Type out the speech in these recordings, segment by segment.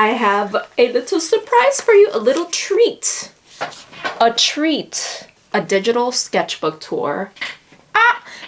I have a little surprise for you, a little treat. A treat. A digital sketchbook tour.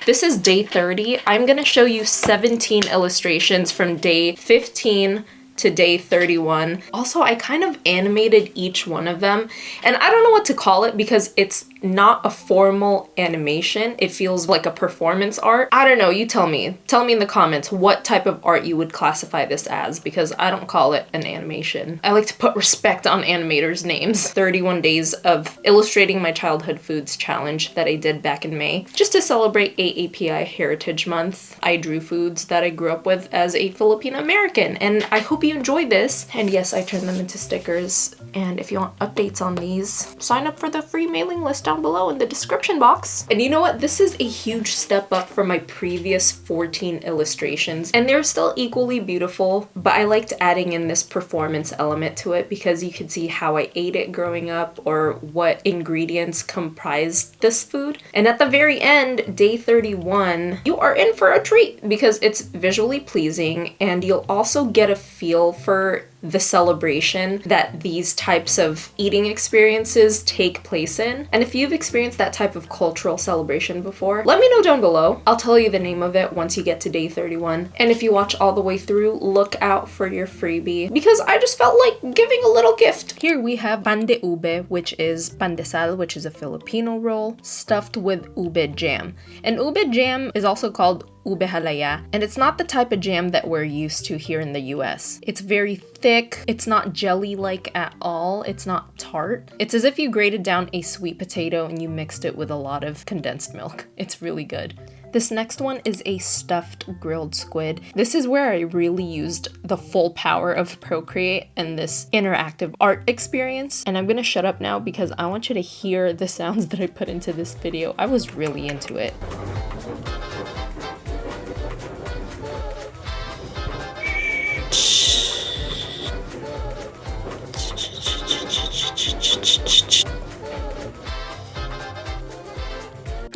This is day 30. I'm gonna show you 17 illustrations from day 15 to day 31. Also, I kind of animated each one of them, and I don't know what to call it because it's not a formal animation. It feels like a performance art. I don't know, you tell me. Tell me in the comments what type of art you would classify this as, because I don't call it an animation. I like to put respect on animators' names. 31 days of illustrating my childhood foods challenge that I did back in May. Just to celebrate AAPI Heritage Month, I drew foods that I grew up with as a Filipino American, and I hope you enjoyed this. And yes, I turned them into stickers. And if you want updates on these, sign up for the free mailing list down below in the description box. And you know what? This is a huge step up from my previous 14 illustrations, and they're still equally beautiful, but I liked adding in this performance element to it because you could see how I ate it growing up or what ingredients comprised this food. And at the very end, day 31, you are in for a treat because it's visually pleasing, and you'll also get a feel for the celebration that these types of eating experiences take place in. And if you've experienced that type of cultural celebration before, let me know down below. I'll tell you the name of it once you get to day 31. And if you watch all the way through, look out for your freebie because I just felt like giving a little gift. Here we have pan de ube, which is pandesal, which is a Filipino roll stuffed with ube jam. And ube jam is also called ube halaya, and it's not the type of jam that we're used to here in the US. It's very thick, it's not jelly-like at all, it's not tart. It's as if you grated down a sweet potato and you mixed it with a lot of condensed milk. It's really good. This next one is a stuffed grilled squid. This is where I really used the full power of Procreate and this interactive art experience. And I'm gonna shut up now because I want you to hear the sounds that I put into this video. I was really into it.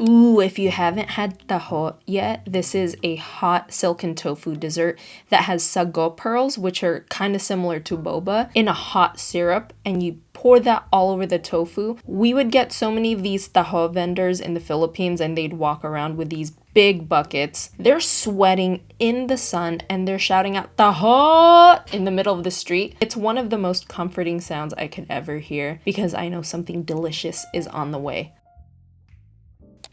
Ooh, if you haven't had taho yet, this is a hot silken tofu dessert that has sago pearls, which are kind of similar to boba, in a hot syrup, and you pour that all over the tofu. We would get so many of these taho vendors in the Philippines, and they'd walk around with these big buckets. They're sweating in the sun and they're shouting out taho in the middle of the street. It's one of the most comforting sounds I could ever hear because I know something delicious is on the way.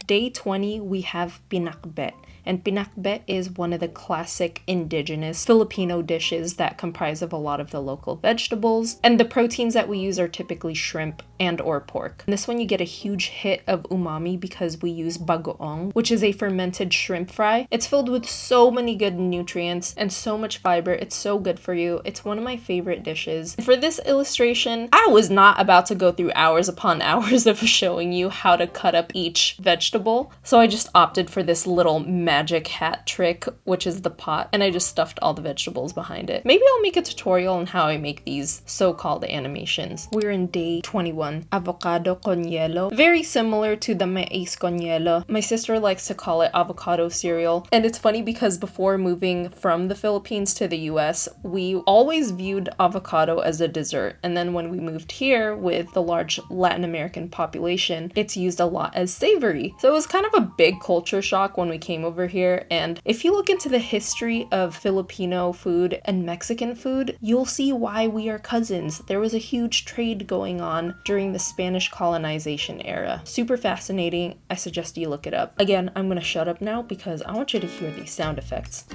Day 20, we have pinakbet. And pinakbet is one of the classic indigenous Filipino dishes that comprise of a lot of the local vegetables. And the proteins that we use are typically shrimp and or pork. And this one you get a huge hit of umami because we use bagoong, which is a fermented shrimp fry. It's filled with so many good nutrients and so much fiber. It's so good for you. It's one of my favorite dishes. For this illustration, I was not about to go through hours upon hours of showing you how to cut up each vegetable. So I just opted for this little magic hat trick, which is the pot, and I just stuffed all the vegetables behind it. Maybe I'll make a tutorial on how I make these so-called animations. We're in day 21, avocado con hielo. Very similar to the mais con hielo. My sister likes to call it avocado cereal, and it's funny because before moving from the Philippines to the US, we always viewed avocado as a dessert, and then when we moved here with the large Latin American population, it's used a lot as savory. So it was kind of a big culture shock when we came over here, and if you look into the history of Filipino food and Mexican food, you'll see why we are cousins. There was a huge trade going on during the Spanish colonization era. Super fascinating. I suggest you look it up. Again, I'm gonna shut up now because I want you to hear these sound effects.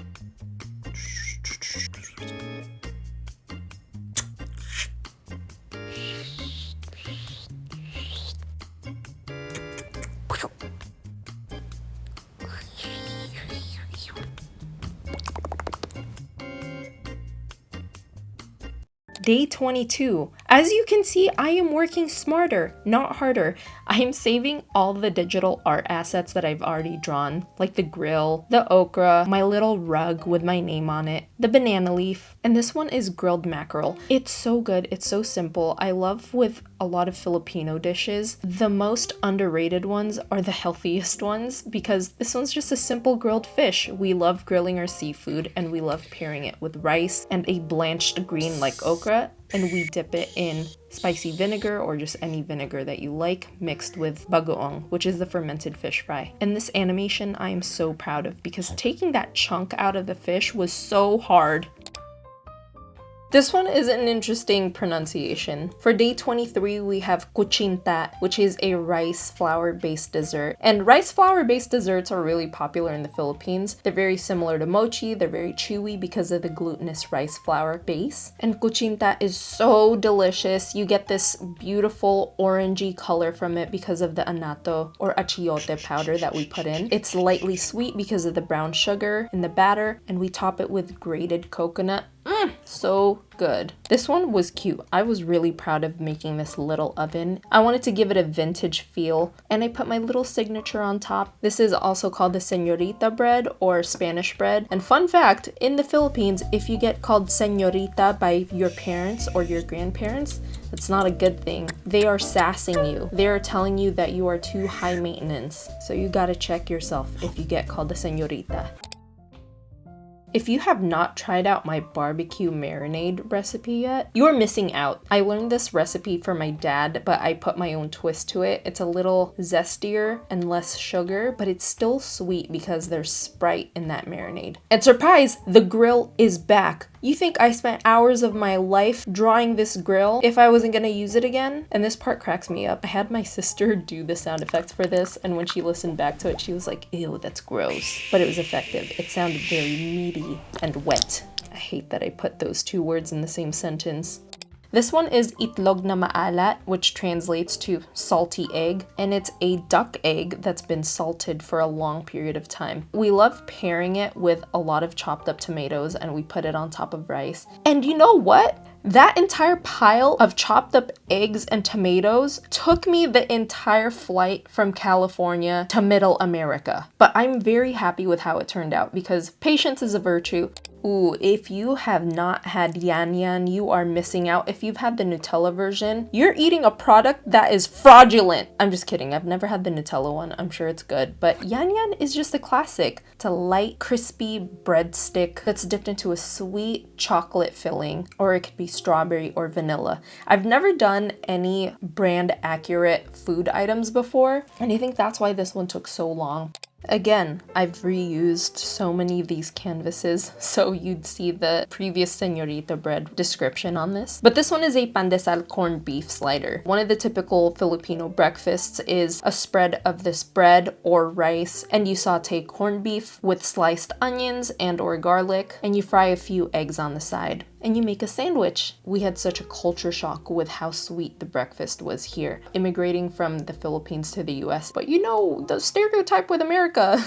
Day 22. As you can see, I am working smarter, not harder. I am saving all the digital art assets that I've already drawn, like the grill, the okra, my little rug with my name on it, the banana leaf, and this one is grilled mackerel. It's so good, it's so simple. I love with a lot of Filipino dishes, the most underrated ones are the healthiest ones because this one's just a simple grilled fish. We love grilling our seafood and we love pairing it with rice and a blanched green like okra, and we dip it in spicy vinegar or just any vinegar that you like mixed with bagoong, which is the fermented fish fry. And this animation I am so proud of because taking that chunk out of the fish was so hard. This one is an interesting pronunciation. For day 23, we have kuchinta, which is a rice flour-based dessert. And rice flour-based desserts are really popular in the Philippines. They're very similar to mochi. They're very chewy because of the glutinous rice flour base. And kuchinta is so delicious. You get this beautiful orangey color from it because of the anato or achiote powder that we put in. It's lightly sweet because of the brown sugar in the batter, and we top it with grated coconut. So good. This one was cute. I was really proud of making this little oven. I wanted to give it a vintage feel, and I put my little signature on top. This is also called the señorita bread or Spanish bread. And fun fact, in the Philippines, if you get called señorita by your parents or your grandparents, that's not a good thing. They are sassing you. They are telling you that you are too high maintenance. So you gotta check yourself if you get called a señorita. If you have not tried out my barbecue marinade recipe yet, you're missing out. I learned this recipe from my dad, but I put my own twist to it. It's a little zestier and less sugar, but it's still sweet because there's Sprite in that marinade. And surprise, the grill is back. You think I spent hours of my life drawing this grill if I wasn't gonna use it again? And this part cracks me up. I had my sister do the sound effects for this, and when she listened back to it, she was like, ew, that's gross. But it was effective. It sounded very meaty and wet. I hate that I put those two words in the same sentence. This one is itlog na maalat, which translates to salty egg, and it's a duck egg that's been salted for a long period of time. We love pairing it with a lot of chopped up tomatoes, and we put it on top of rice. And you know what? That entire pile of chopped up eggs and tomatoes took me the entire flight from California to Middle America. But I'm very happy with how it turned out because patience is a virtue. Ooh, if you have not had yan yan, you are missing out. If you've had the Nutella version, you're eating a product that is fraudulent. I'm just kidding. I've never had the Nutella one. I'm sure it's good. But yan yan is just a classic. It's a light, crispy breadstick that's dipped into a sweet chocolate filling, or it could be strawberry or vanilla. I've never done any brand accurate food items before, and I think that's why this one took so long. Again, I've reused so many of these canvases, so you'd see the previous señorita bread description on this. But this one is a pandesal corned beef slider. One of the typical Filipino breakfasts is a spread of this bread or rice, and you saute corned beef with sliced onions and or garlic, and you fry a few eggs on the side. And you make a sandwich. We had such a culture shock with how sweet the breakfast was here, immigrating from the Philippines to the US. But you know, the stereotype with America,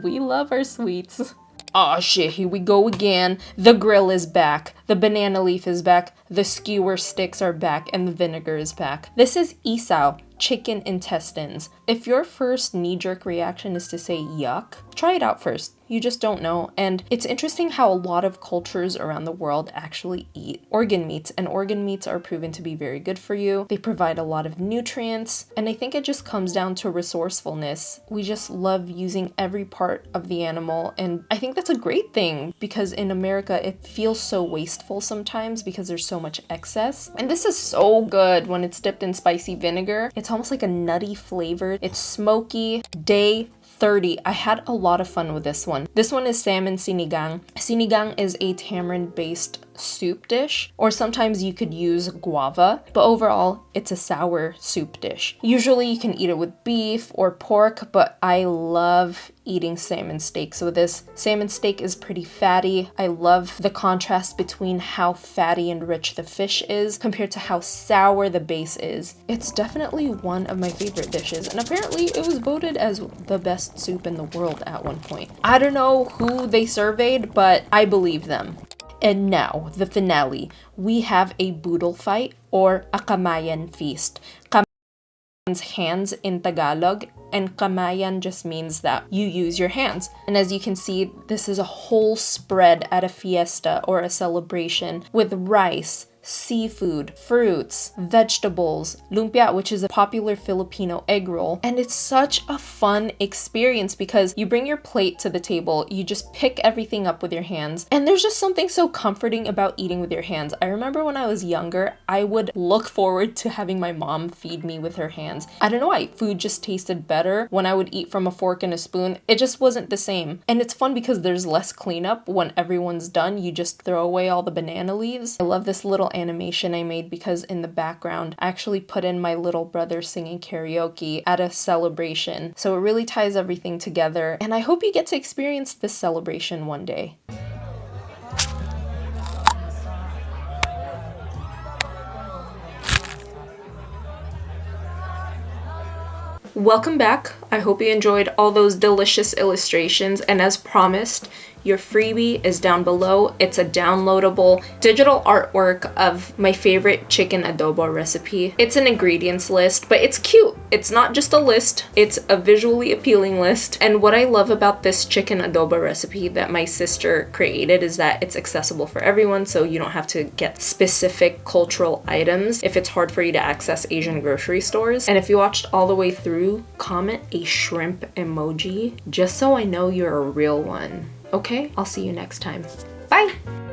we love our sweets. Aw shit, here we go again. The grill is back. The banana leaf is back. The skewer sticks are back, and the vinegar is back. This is isaw, chicken intestines. If your first knee-jerk reaction is to say yuck, try it out first. You just don't know. And it's interesting how a lot of cultures around the world actually eat organ meats, and organ meats are proven to be very good for you. They provide a lot of nutrients, and I think it just comes down to resourcefulness. We just love using every part of the animal, and I think that's a great thing because in America it feels so wasteful sometimes because there's so much excess. And this is so good when it's dipped in spicy vinegar. It's almost like a nutty flavor. It's smoky. Day 30. I had a lot of fun with this one. This one is salmon sinigang. Sinigang is a tamarind-based soup dish, or sometimes you could use guava, but overall it's a sour soup dish. Usually you can eat it with beef or pork, but I love eating salmon steaks with this. Salmon steak is pretty fatty. I love the contrast between how fatty and rich the fish is compared to how sour the base is. It's definitely one of my favorite dishes, and apparently it was voted as the best soup in the world at one point. I don't know who they surveyed, but I believe them. And now, the finale. We have a boodle fight or a kamayan feast. Kamayan's hands in Tagalog, and kamayan just means that you use your hands. And as you can see, this is a whole spread at a fiesta or a celebration with rice, seafood, fruits, vegetables, lumpia, which is a popular Filipino egg roll. And it's such a fun experience because you bring your plate to the table, you just pick everything up with your hands, and there's just something so comforting about eating with your hands. I remember when I was younger, I would look forward to having my mom feed me with her hands. I don't know why, food just tasted better when I would eat from a fork and a spoon. It just wasn't the same. And it's fun because there's less cleanup. When everyone's done, you just throw away all the banana leaves. I love this little animation I made because in the background, I actually put in my little brother singing karaoke at a celebration. So it really ties everything together, and I hope you get to experience this celebration one day. Welcome back. I hope you enjoyed all those delicious illustrations, and as promised, your freebie is down below. It's a downloadable digital artwork of my favorite chicken adobo recipe. It's an ingredients list, but it's cute. It's not just a list, it's a visually appealing list. And what I love about this chicken adobo recipe that my sister created is that it's accessible for everyone, so you don't have to get specific cultural items if it's hard for you to access Asian grocery stores. And if you watched all the way through, comment a shrimp emoji just so I know you're a real one. Okay, I'll see you next time. Bye!